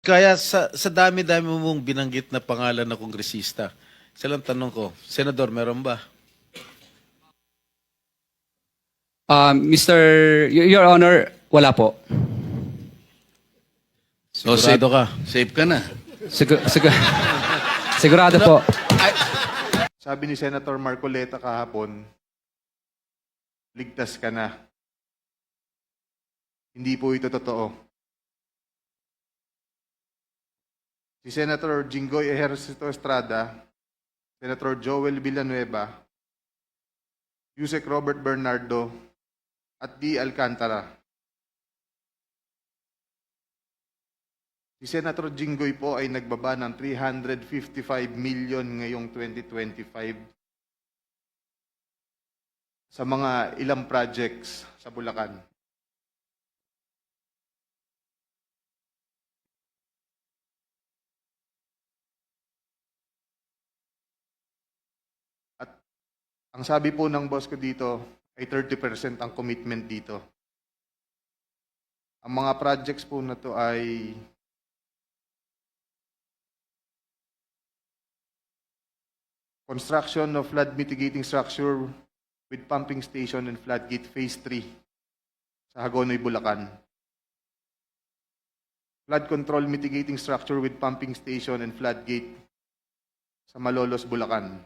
Kaya sa dami-dami mong binanggit na pangalan na kongresista, isa lang tanong ko, Senador, meron ba? Your Honor, wala po. Sigurado ka? Safe ka na. Sigurado po. Sabi ni Senator Marcoleta kahapon, ligtas ka na. Hindi po ito totoo. Si Senator Jinggoy Ejercito Estrada, Senator Joel Villanueva, Yusek Robert Bernardo, at D. Alcantara. Si Senator Jinggoy po ay nagbaba ng 355 million ngayong 2025 sa mga ilang projects sa Bulacan. At ang sabi po ng boss ko dito ay 30% ang commitment dito. Ang mga projects po na to ay construction of flood mitigating structure with pumping station and floodgate phase 3 sa Hagonoy, Bulacan. Flood control mitigating structure with pumping station and floodgate sa Malolos, Bulacan.